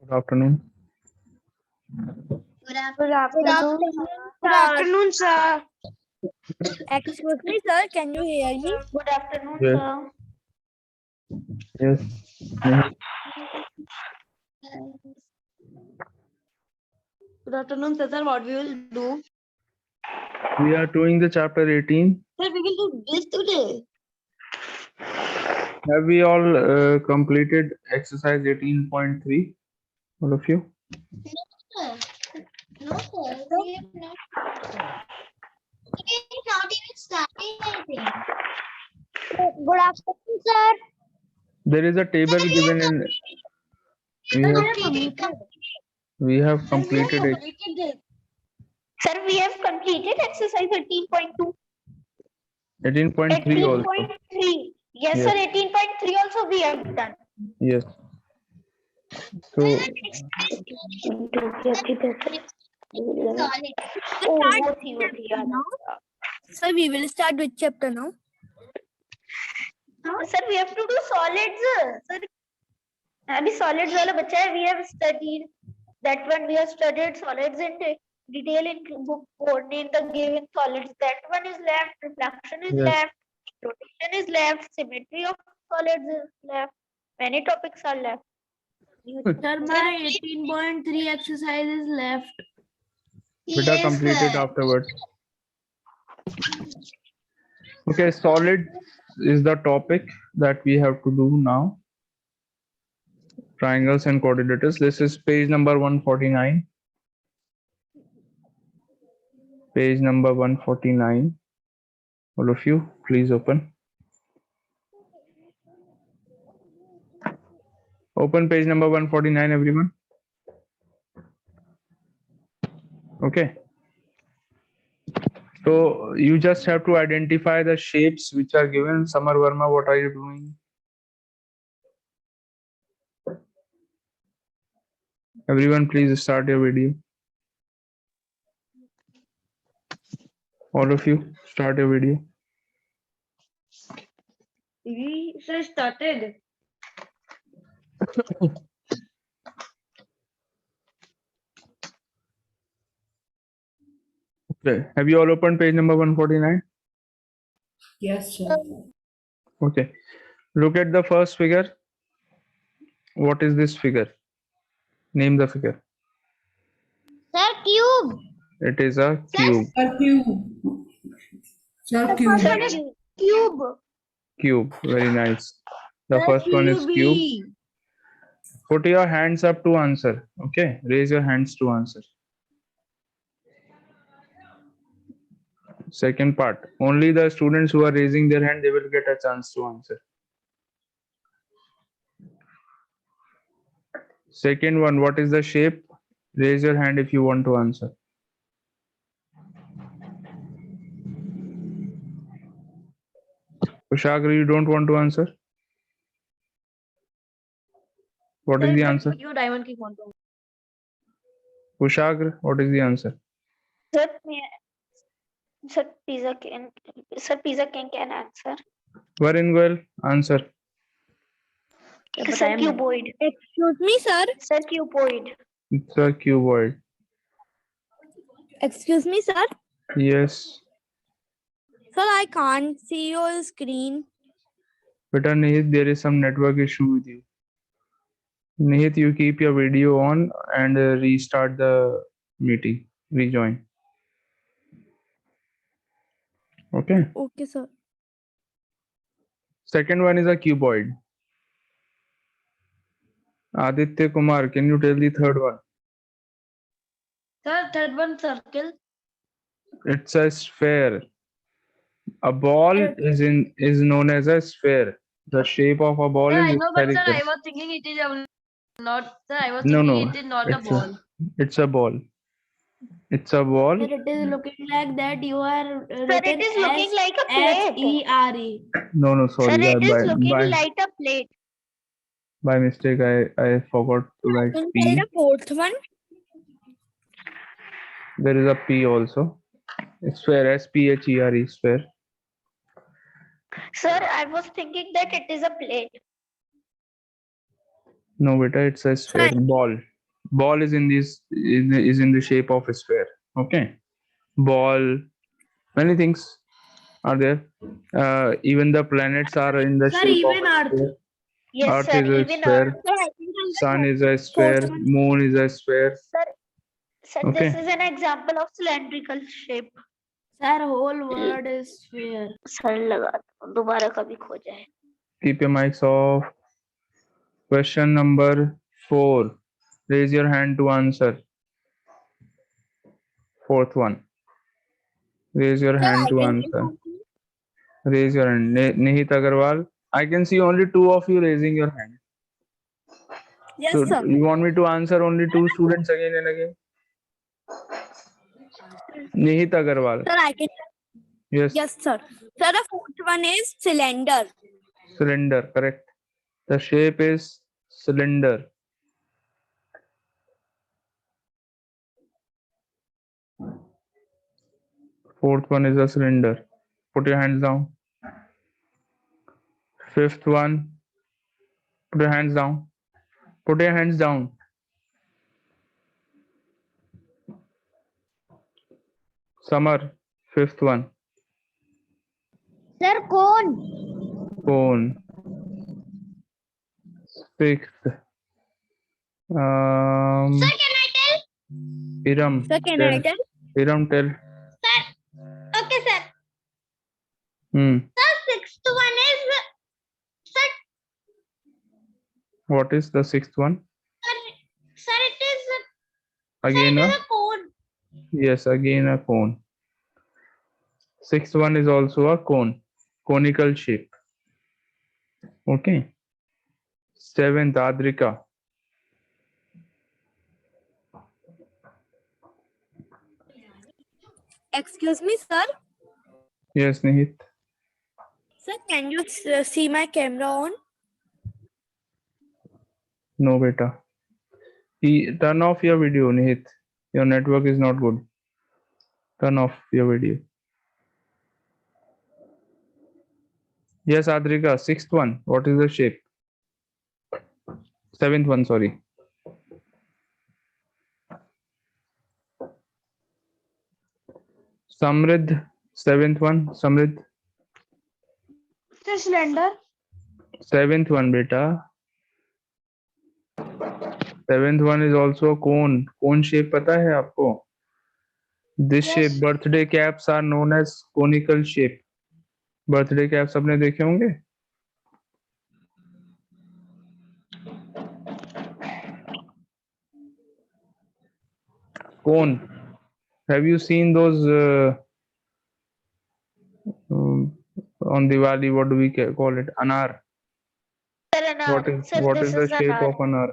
Good afternoon. Good Good afternoon. Good afternoon, sir. Excuse me, sir. Can you hear me? Good afternoon, Yes. sir. Yes. Nihit. Good afternoon, sir. What we will do? We are doing the chapter 18. Sir, we will do this today. Have we all completed exercise 18.3? All of you? Sir. No, sir. We have not. We have not even started anything. Good afternoon, sir. There is a table given in. We have completed it. Sir, we have completed exercise 18.2. 18.3 also. 18.3. Yes, Yes. sir. 18.3 also we have done. Yes. So Solid. Oh, what he was here. Sir, we will start with chapter now. No, sir, we have to do solids. Sir, अभी solids वाला बच्चा है. We have studied that one. We have studied solids in detail in book 4 in the given solids. That one is left. Reflection is Yes. left. Rotation is left. Symmetry of solids is left. Many topics are left. Sir, my 18.3 exercise is left. beta complete it afterwards. Okay, solid is the topic that we have to do now. Triangles and quadrilaterals. This is page number 149. Page number 149. All of you, please open. Open page number 149, everyone. Okay. So you just have to identify the shapes which are given. Samar Verma, what are you doing? Everyone, please start your video. All of you, start your video. We started. Okay. Have you all opened page number 149? Yes, sir. Okay. Look at the first figure. What is this figure? Name the figure. Sir, cube. It is a cube. Sir, Cube. Cube. Very nice. The first one is cube. Put your hands up to answer. Okay. Raise your hands to answer. Second part. Only the students who are raising their hand, they will get a chance to answer. Second one. What is the shape? Raise your hand if you want to answer. Kushagra, you don't want to answer? What is the answer? You diamond kick one. Kushagra, what is the answer? Sir, Pizza King can answer. Varinguel, answer. Sir, cuboid. Excuse me, sir. Sir, cuboid. It's a cuboid. Excuse me, sir. Yes. Sir, I can't see your screen. Beta Nihit, there is some network issue with you. Nihit, you keep your video on and restart the meeting. Rejoin. Okay. Okay, sir. Second one is a cuboid. Aditya Kumar, can you tell the third one? Sir, third one circle. It's a sphere. A ball is known as a sphere. The shape of a ball Sir, I is know, but sir, spherical. I was thinking it is not. Sir, I was No, thinking no, it is not a it's ball. It's a ball. It's a ball. Sir, it is looking like that. You are Sir, it is looking like a plate. H-E-R-E. No, Sir, sorry. it is looking like a plate. By mistake, I forgot to write Can you P. tell the fourth one? There is a P also. Sphere, S-P-H-E-R-E, sphere. Sir, I was thinking that it is a plate. No, beta, it's a sphere. Ball. Ball is in the shape of a sphere. Okay, ball. Many things are there. Even the planets are in the Sir, shape of even a Earth. sphere. Yes, Earth sir. is a Even Earth. sphere. Sir, I think I'm the Sun is a fourth sphere. one. Moon is a sphere. Sir, this Okay. is an example of cylindrical shape. Sir, whole world is sphere. Sir लगा दो, दोबारा कभी खो जाए. Keep your mics off. Question number 4. Raise your hand to answer. Fourth one. Raise your Sir, hand I to can say answer. something. Raise your hand. Nihit Agarwal. I can see only 2 of you raising your hand. Yes, So sir. you want me to answer only 2 students again and again? Nihit Agarwal. Sir, I can. Yes. Yes, sir. Sir, the fourth one is cylinder. Cylinder. Correct. The shape is cylinder. Fourth one is a cylinder. Put your hands down. Fifth one. Put your hands down. Put your hands down. Summer. Fifth one. Sir, cone. Cone. Sixth. Sir, can I tell? Iram. Sir, can I tell? Iram, tell. Sir. Okay, sir. Hmm. The sixth one is sir. What is the sixth one? Sir, it is Again sir, it a is a cone. yes. Again a cone. Sixth one is also a cone. Conical shape. Okay. Seventh, Adrika. Excuse me, sir. Yes, Nihit. Sir, can you see my camera on? No, beta. Turn off your video, Nihit. Your network is not good. Turn off your video. Yes, Adrika. Sixth one. What is the shape? Seventh one, sorry. Samrid. Seventh one. Samrid. The cylinder. Seventh one, beta. Seventh one is also a cone. Cone shape पता है आपको? This Yes. shape, birthday caps are known as conical shape. Birthday caps आपने देखे होंगे? Cone. Have you seen those on Diwali? What do we call it? Anar. Sir, anar. Sir, What this is the is shape anar. of anar?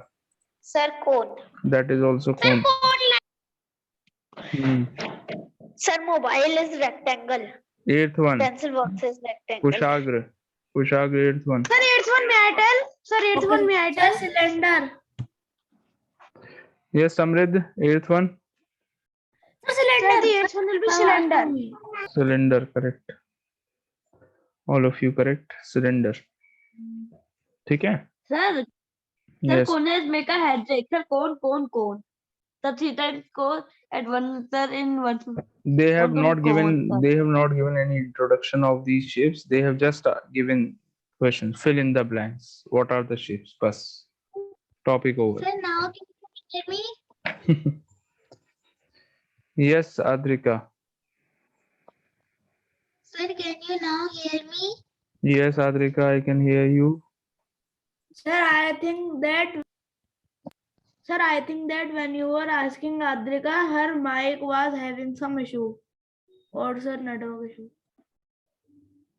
Sir, cone. That is also Sir, cone. cone like Hmm. Sir, mobile is rectangle. Eighth one. Pencil box is rectangle. Kushagra. Kushagra, eighth one. Sir, eighth one may I tell? Sir, eighth one may I tell? Cylinder. Yes, Samrid, eighth one. Sir, the eighth one will be cylinder. Cylinder, correct. All of you correct. Cylinder. ठीक है? Sir, Yes. cone is make a head shake. Sir, cone. The three times cone at one, sir, in one. They have What do not we given. call it? They have not given any introduction of these shapes. They have just given questions. Fill in the blanks. What are the shapes? Bas. Topic over. sir. Now can you hear me? Yes, Adrika. Sir, can you now hear me? Yes, Adrika, I can hear you. Sir, I think that when you were asking Adrika, her mic was having some issue. Or sir, network issue.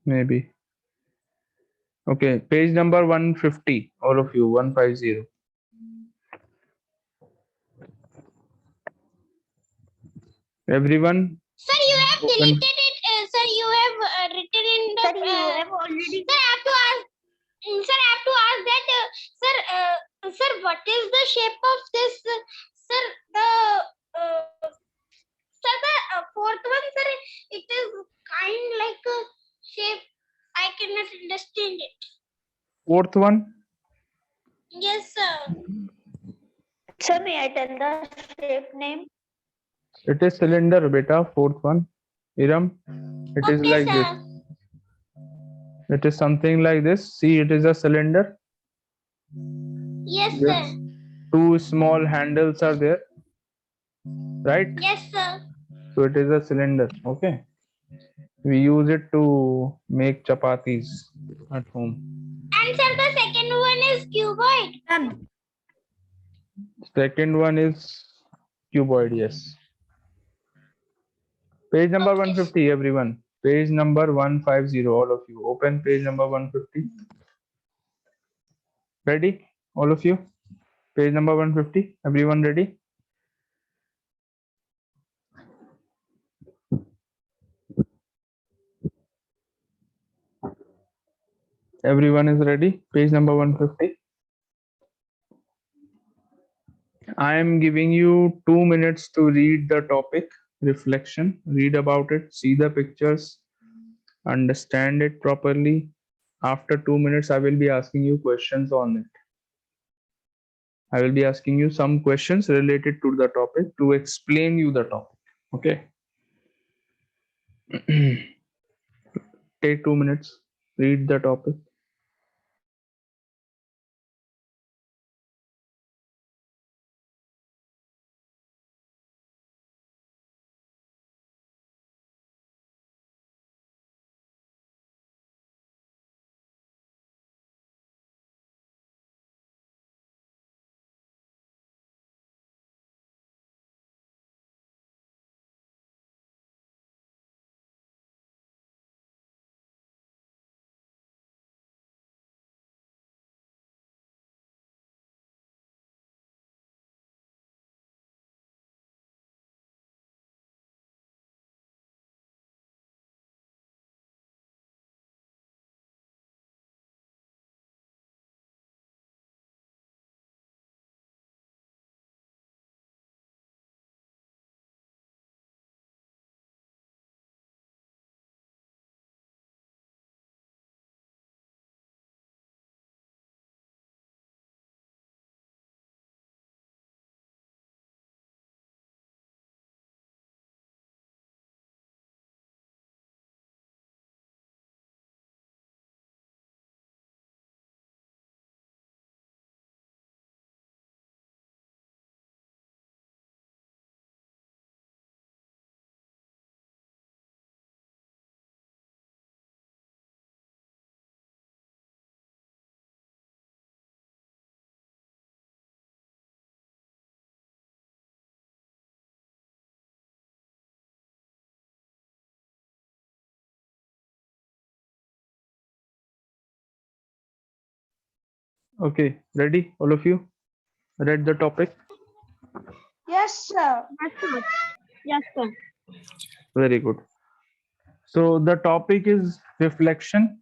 Maybe. Okay, page number 150. All of you, 150. Everyone. Sir, you have deleted it. Sir, you have written in the. Sir, you have already. Sir, I have to ask. Sir, I have to ask that. Sir, what is the shape of this? Sir, the fourth one, sir, it is kind like a shape. I cannot understand it. Fourth one. Yes, sir. Sir, may I tell the shape name? It is cylinder, beta. Fourth one. Iram, it is Okay, like sir. this. It is something like this. See, it is a cylinder. Yes, With sir. two small handles are there, right? Yes, sir. So it is a cylinder. Okay. We use it to make chapatis at home. And sir, the second one is cuboid. Done. Second one is cuboid. Yes. Page number Okay. 150, everyone. Page number 150, all of you. Open page number 150. Ready? All of you? Page number 150. Everyone ready? Everyone is ready? Page number 150. I am giving you 2 minutes to read the topic, reflection, read about it, see the pictures, understand it properly. After 2 minutes, I will be asking you questions on it. I will be asking you some questions related to the topic to explain you the topic. Okay. Take 2 minutes, read the topic. Okay, ready? All of you? Read the topic? Yes, sir. Yes, sir. Yes, sir. Very good. So the topic is reflection.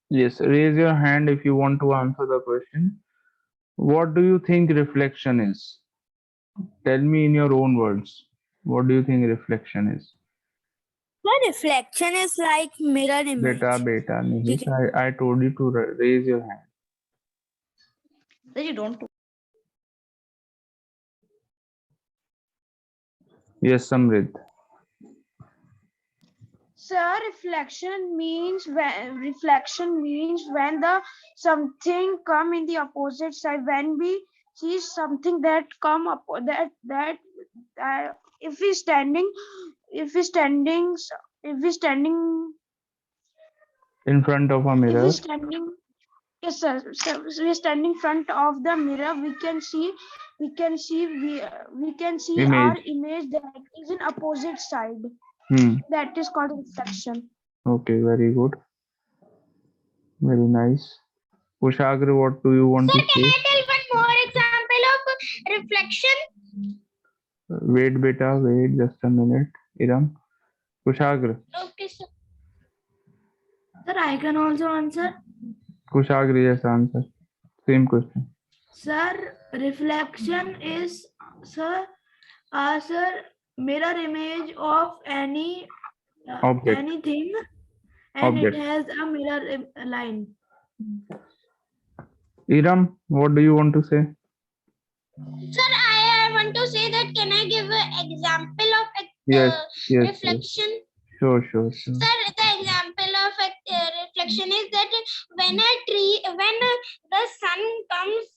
Yes, raise your hand if you want to answer the question. What do you think reflection is? Tell me in your own words. What do you think reflection is? The reflection is like mirror image. Beta, Nihit, I told you to raise your hand. Sir, you don't. Yes, Samrid. Sir, reflection means when the something come in the opposite side. When we see something that come up if we standing if we standing if we standing In front of a if mirror. we standing yes sir, we are standing in front of the mirror, we can see our Image. image that is in opposite side. Hmm. That is called reflection. Okay, very good. Very nice. Kushagra, what do you want Sir, to can say? I tell one more example of reflection? Wait, beta, wait just a minute. Iram. Kushagra. Okay, sir. Sir, I can also answer. Kushagra, yes, answer. Same question. Sir, reflection is sir, mirror image of any Object. anything, and Object. it has a mirror line. Iram, what do you want to say? Sir, I want to say that can I give an example of Yes, yes, reflection? sure. Sir, the example of reflection is that when the sun comes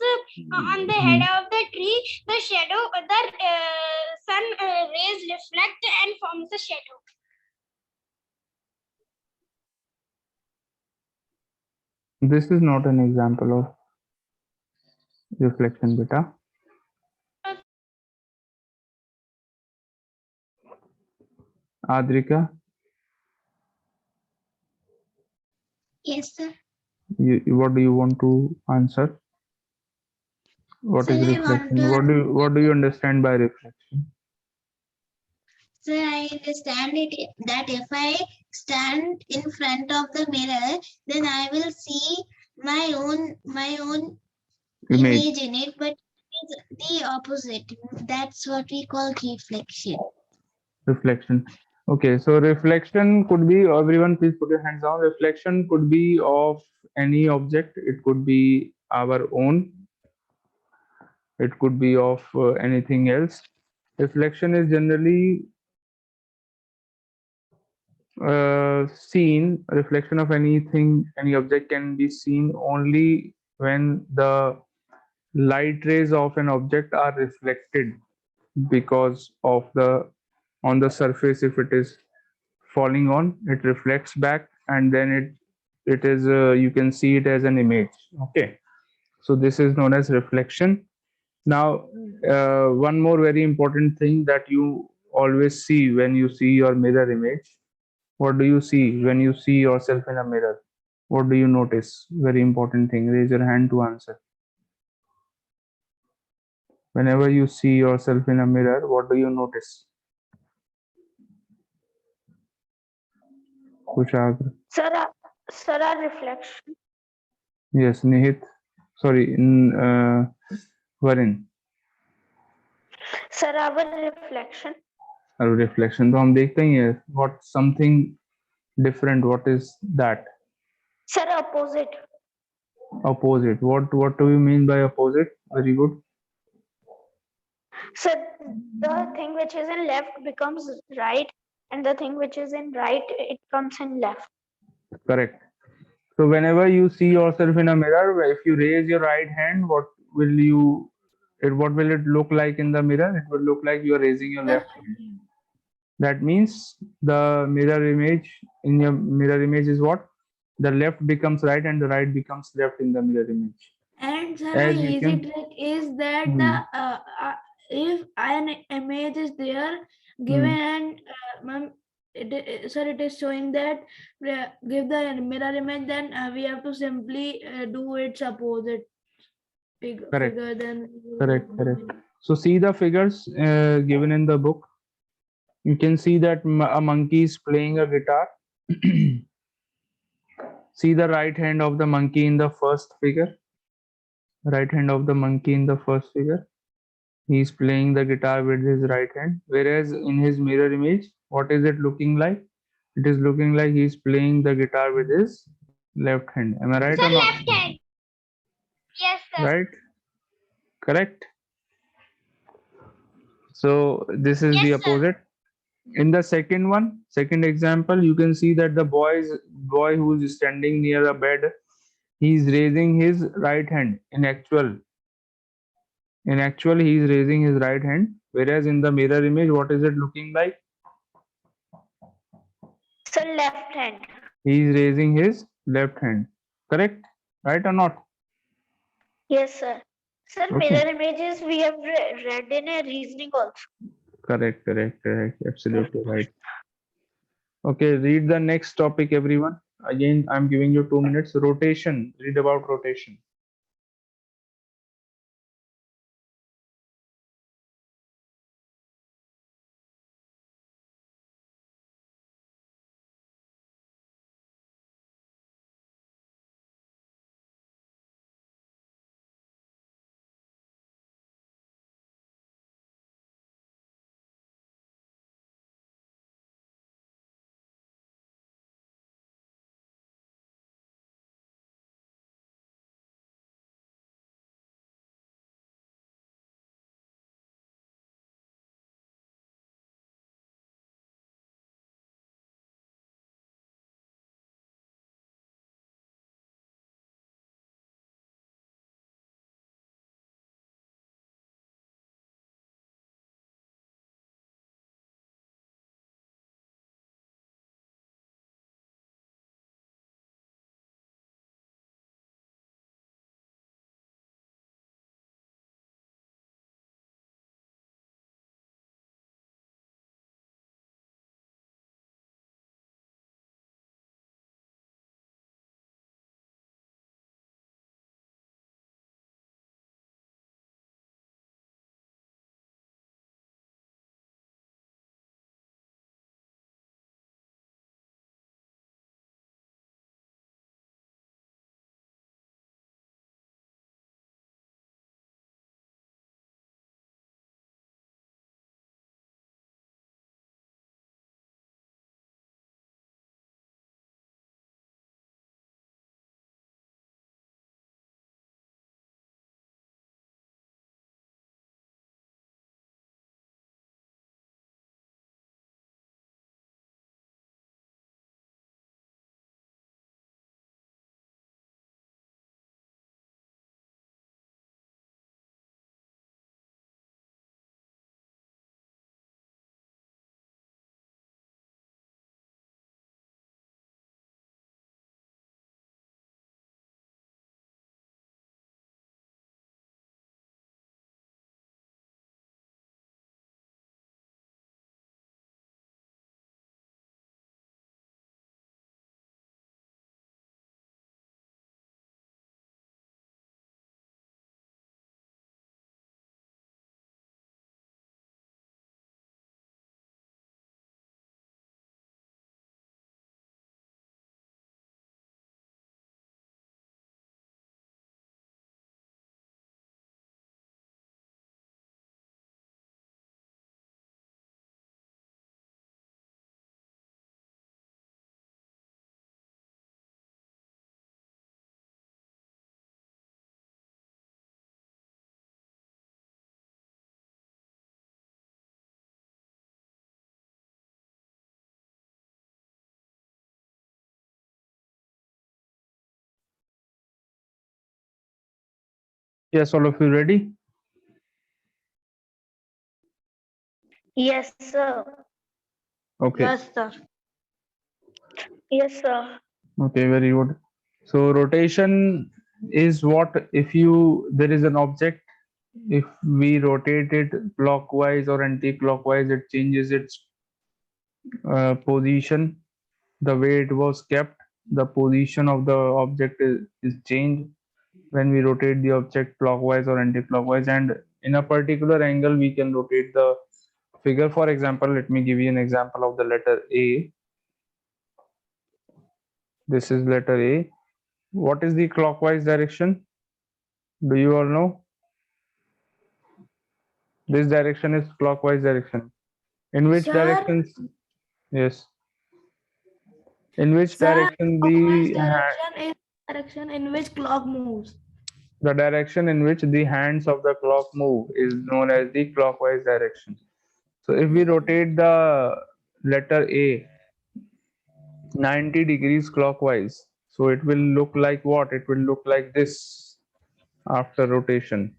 on the head of the tree, the sun rays reflect and forms a shadow. This is not an example of reflection, beta. Adrika, Yes, sir. what do you want to answer? What Sir, is I want reflection? to. What do you understand by reflection? Sir, I understand it that if I stand in front of the mirror, then I will see my own Image. image in it, but it's the opposite. That's what we call reflection. Reflection. Okay, so reflection could be, everyone please put your hands down. Reflection could be of any object. It could be our own. It could be of anything else. Reflection is generally seen, reflection of anything, any object can be seen only when the light rays of an object are reflected because of the on the surface. If it is falling on, it reflects back, and then it is you can see it as an image. Okay, so this is known as reflection. Now one more very important thing that you always see when you see your mirror image. What do you see when you see yourself in a mirror? What do you notice? Very important thing. Raise your hand to answer. Whenever you see yourself in a mirror, what do you notice? Kushagra. Sir, our reflection. Yes, Nihit. Sorry, Varin. Sir, our reflection. Reflection. तो हम देखते ही हैं. What something different? What is that? Sir, opposite. Opposite. What do you mean by opposite? Very good. So the thing which is in left becomes right, and the thing which is in right, it comes in left. Correct. So whenever you see yourself in a mirror, if you raise your right hand, what will it look like in the mirror? It will look like you are raising your left hand. That means the mirror image in your mirror image is what? The left becomes right and the right becomes left in the mirror image. And sir, As my you easy can- trick is that Hmm. if an image is there given and sir, it is showing that give the mirror image, then we have to simply do its opposite Correct. figure. Then Correct. So see the figures given in the book. You can see that a monkey is playing a guitar. See the right hand of the monkey in the first figure. Right hand of the monkey in the first figure. He is playing the guitar with his right hand. Whereas in his mirror image, what is it looking like? It is looking like he is playing the guitar with his left hand. Am I right or not? Left hand. Yes, sir. Right? Correct. So this is the Yes, sir. opposite. In the second example, you can see that the boy who is standing near a bed, he is raising his right hand. In actual, he is raising his right hand. Whereas in the mirror image, what is it looking like? So left hand. He is raising his left hand. Correct? Right or not? Yes, sir. Sir, Okay. mirror images we have read in a reasoning also. Correct. Absolutely right. Okay, read the next topic, everyone. Again, I'm giving you 2 minutes. Rotation. Read about rotation. Yes, all of you ready? Yes, sir. Okay. Yes, sir. Yes, sir. Okay, very good. So rotation is what if there is an object, if we rotate it clockwise or anti-clockwise, it changes its position. The way it was kept, the position of the object is changed when we rotate the object clockwise or anti-clockwise, and in a particular angle we can rotate the figure. For example, let me give you an example of the letter A. This is letter A. What is the clockwise direction? Do you all know? This direction is clockwise direction. In which Sir, directions? Yes. In which sir, direction clockwise direction is direction in which clock moves. the direction in which the hands of the clock move is known as the clockwise direction. So if we rotate the letter A 90 degrees clockwise, so it will look like what? It will look like this after rotation.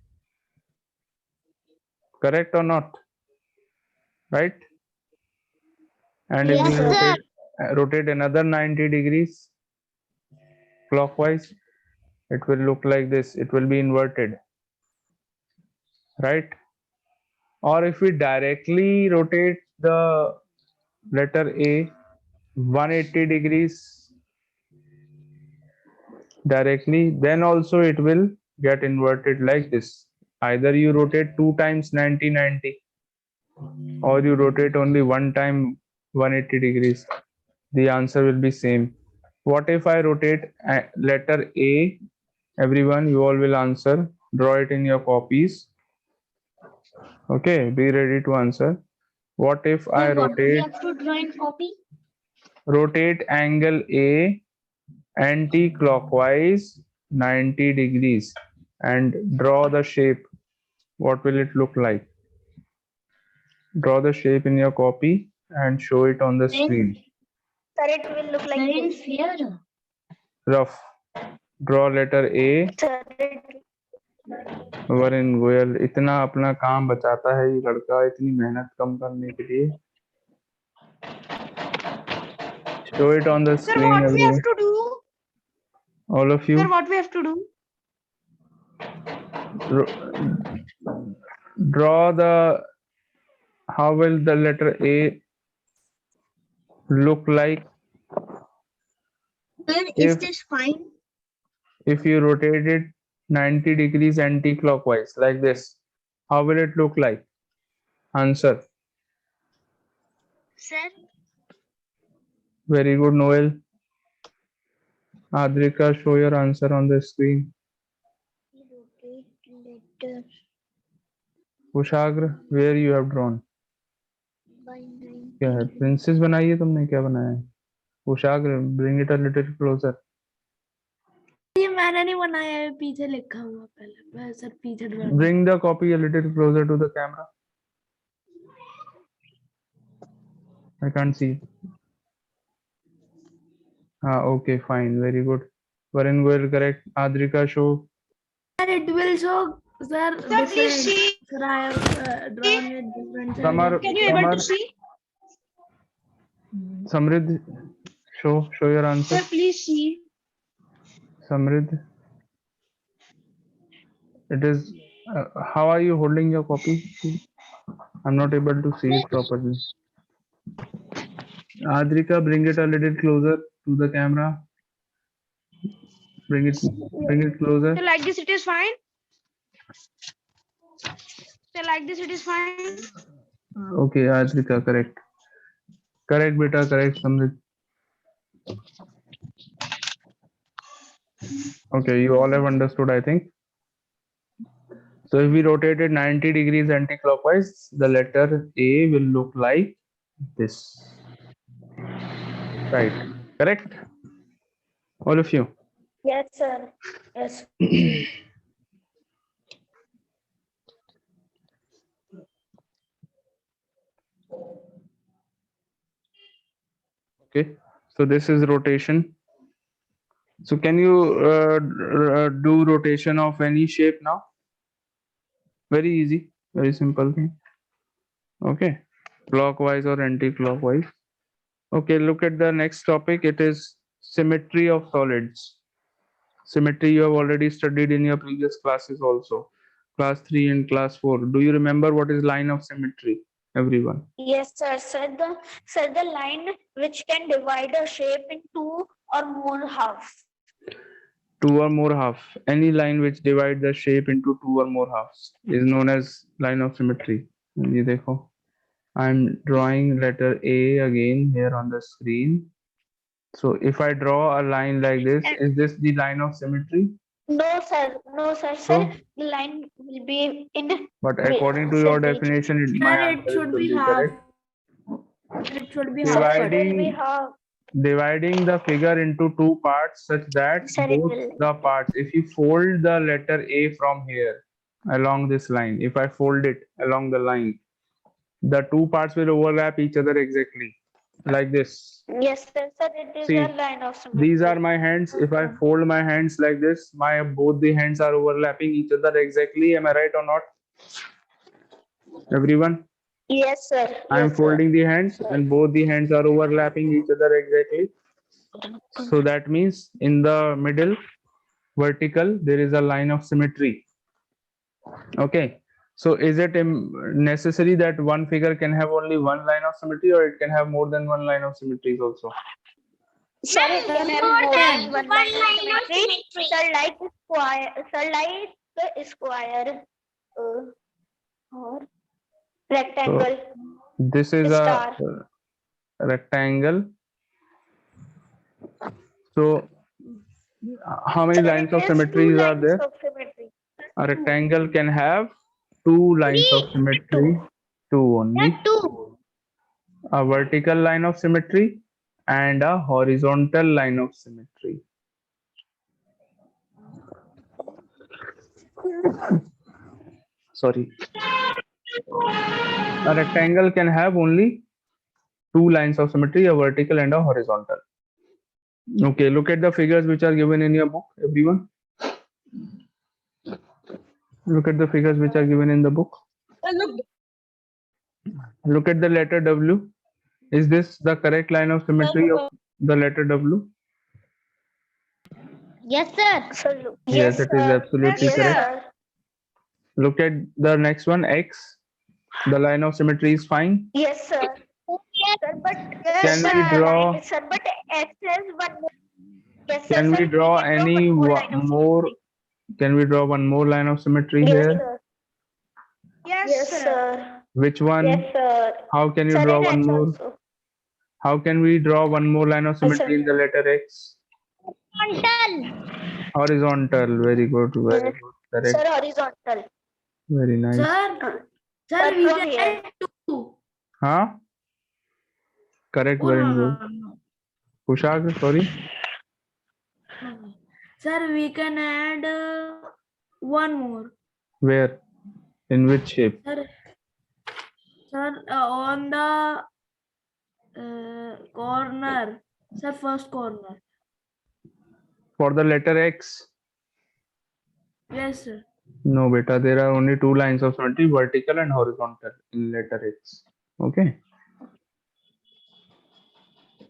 Correct or not? Right? And if we Yes, sir. rotate another 90 degrees clockwise, it will look like this. It will be inverted. Right? Or if we directly rotate the letter A 180 degrees directly, then also it will get inverted like this. Either you rotate 2 times 90 or you rotate only one time 180 degrees. The answer will be same. What if I rotate letter A? Everyone, you all will answer. Draw it in your copies. Okay, be ready to answer. What if I have to draw in copy? rotate angle A anti-clockwise 90 degrees and draw the shape? What will it look like? Draw the shape in your copy and show it on the screen. Sir, it will look like this. Rough. Draw letter A. Sir, Varun Goyal इतना अपना काम बचाता है ये लड़का इतनी मेहनत कम करने के लिए. Show it on the screen, everyone. to do? All of you. What we have to do? Draw the. How will the letter A look like? Sir, If- this fine? If you rotate it 90 degrees anti-clockwise like this, how will it look like? Answer. Sir, Very good, Noel. Adrika, show your answer on the screen. letter Kushagra, where you have drawn? by 9. क्या है? Princess बनाई है तुमने? क्या बनाया है? कुशाग्र, bring it a little closer. ये मैंने नहीं बनाया है, पीछे लिखा हुआ पहले, मैं सर पीछे draw Bring the copy a little closer to the camera. I can't see. Okay, fine, very good. Varun Goyal, correct. Adrika, show. and it will show, sir, please different. see. Sir, I have drawn with different. Samar, Can you able to see? Samrid, show your answer. Sir, please see. Samrid, it is. How are you holding your copy? I'm not able to see it properly. Adrika, bring it a little closer to the camera. Bring it closer. So like this it is fine. So like this it is fine. Okay, Adrika, correct. Correct, beta, correct, Samrit. Okay, you all have understood, I think. So if we rotate it 90 degrees anti-clockwise, the letter A will look like this. Right, correct? All of you. Yes, sir. Yes. Okay, so this is rotation. So can you do rotation of any shape now? Very easy, very simple thing. Okay, clockwise or anti-clockwise. Okay, look at the next topic. It is symmetry of solids. Symmetry you have already studied in your previous classes also. Class 3 and class 4. Do you remember what is line of symmetry? Everyone. Yes, sir. Sir, the line which can divide a shape in two or more halves. Two or more half. Any line which divides the shape into two or more halves is known as line of symmetry. ये देखो. I'm drawing letter A again here on the screen. So if I draw a line like this, is this the line of symmetry? No, sir. No, sir. So, Sir, the line will be in. but according to your Sir, definition, Sir, my it answer should will be be half. correct. It should be Sir, half. it will be Dividing half. dividing the figure into two parts such that Sir, it both will. the parts, if you fold the letter A from here along this line, if I fold it along the line, the two parts will overlap each other exactly like this. Yes, sir. Sir, it is See, a line of symmetry. these are my hands. If I fold my hands like this, my both the hands are overlapping each other exactly. Am I right or not? Everyone? Yes, sir. I am Yes, sir. folding the hands and both the hands are overlapping each other exactly. So that means in the middle vertical there is a line of symmetry. Okay. So is it necessary that one figure can have only one line of symmetry, or it can have more than one line of symmetries also? Sir, it can have More more than than one one line line of of symmetry. symmetry. Sir, like square. Sir, like square. Or rectangle. This is Star. a rectangle. So how many Sir, lines it of is symmetries two are lines there? of symmetry. A rectangle can have two lines of symmetry, two only. Two. A vertical line of symmetry and a horizontal line of symmetry. Sorry. A rectangle can have only two lines of symmetry, a vertical and a horizontal. Okay, look at the figures which are given in your book, everyone. Look at the figures which are given in the book. Look at the letter W. Is this the correct line of symmetry of the letter W? Yes, sir. Sir, look. Yes, it is sir. absolutely Yes, correct. sir. Look at the next one, X. The line of symmetry is fine. Yes, sir. Sir, but Can we draw? Sir, but X has one more. Yes, sir. Can Sir, we draw can any one more line of more? symmetry. Can we draw one more line of symmetry Yes, here? sir. Yes, sir. Which one? Yes, sir. How can you Sir, draw in one X more? also. How can we draw one more line of symmetry in the letter X? Horizontal. Very good. Very Yes. good. Correct. Sir, horizontal. Very nice. Sir, But we from can here. add two. Huh? Correct. Oh, Very no, good. no, no. Kushag, sorry. Okay. Sir, we can add one more. Where? In which shape? Sir, on the corner. Sir, first corner. For the letter X? Yes, sir. No, beta. There are only two lines of symmetry, vertical and horizontal in letter X. Okay.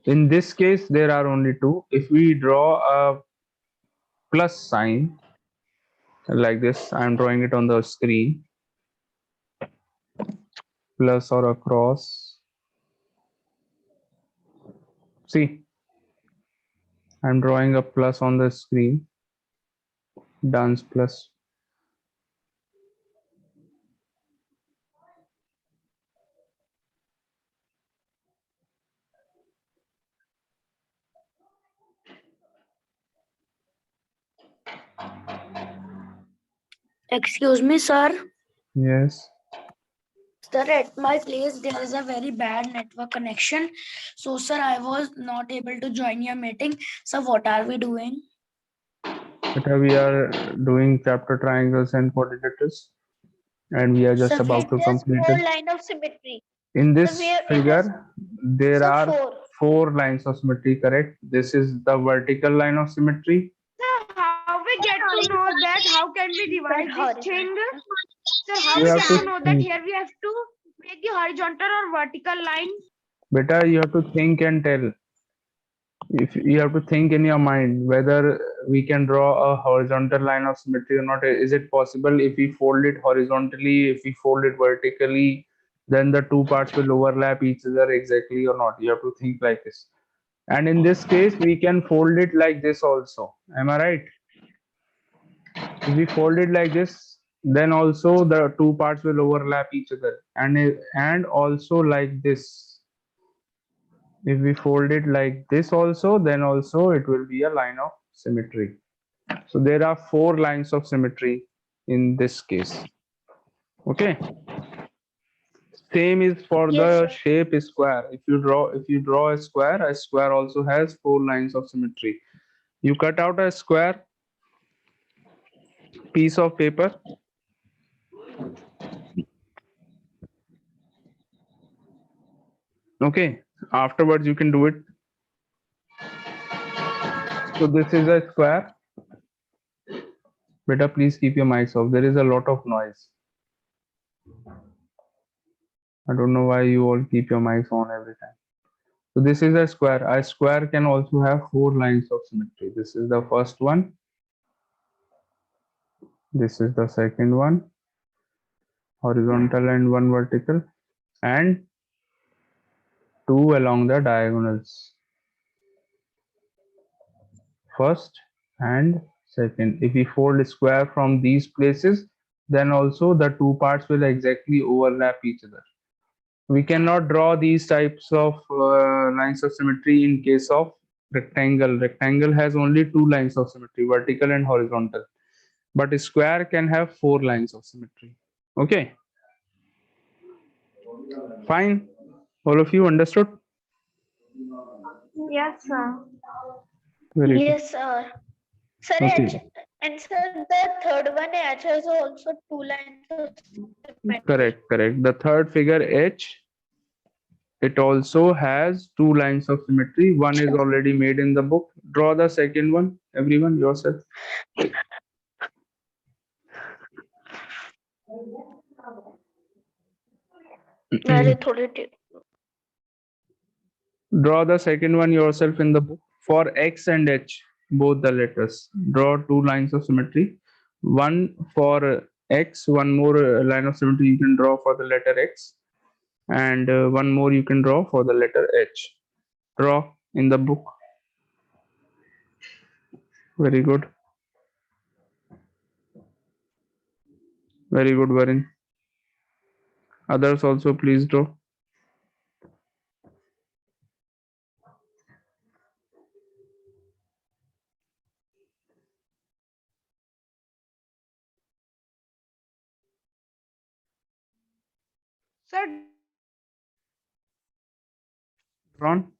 In this case, there are only two. If we draw a plus sign like this, I'm drawing it on the screen. Plus or a cross. See, I'm drawing a plus on the screen. Dance plus. Excuse me, sir. Yes. Sir, at my place there is a very bad network connection. So, sir, I was not able to join your meeting. So, what are we doing? Beta, we are doing chapter triangles and quadrilaters, and we are just Sir, about to There's complete four it. line of symmetry. In this So we are- figure, there Sir, are four lines of symmetry, correct? This is the vertical line of symmetry. How we get to know that? How can we divide this thing? Sir, how You we have get to to know that think. here we have to make the horizontal or vertical line? Beta, you have to think and tell. If you have to think in your mind whether we can draw a horizontal line of symmetry or not. Is it possible if we fold it horizontally, if we fold it vertically, then the two parts will overlap each other exactly or not? You have to think like this. And in this case, we can fold it like this also. Am I right? If we fold it like this, then also the two parts will overlap each other. And also like this. If we fold it like this also, then also it will be a line of symmetry. So there are 4 lines of symmetry in this case. Okay. Same is for Yes, the sir. shape square. If you draw a square also has 4 lines of symmetry. You cut out a square piece of paper. Okay. Afterwards you can do it. So this is a square. Beta, please keep your mics off. There is a lot of noise. I don't know why you all keep your mics on every time. So this is a square. A square can also have 4 lines of symmetry. This is the first one. This is the second one, horizontal and one vertical, and 2 along the diagonals. First and second. If we fold a square from these places, then also the two parts will exactly overlap each other. We cannot draw these types of lines of symmetry in case of rectangle. Rectangle has only 2 lines of symmetry, vertical and horizontal. But a square can have 4 lines of symmetry. Okay. Fine. All of you understood? Yes, sir. Very good. Yes, sir. Sir, Okay. and sir, the third one H has also 2 lines of symmetry. Correct. The third figure H, it also has 2 lines of symmetry. One is already made in the book. Draw the second one, everyone, yourself. Very थोड़ी Draw the second one yourself in the book. For X and H, both the letters. Draw 2 lines of symmetry. One for X, one more line of symmetry you can draw for the letter X. And one more you can draw for the letter H. Draw in the book. Very good. Very good, Varun. Others also please draw. Sir, Drawn.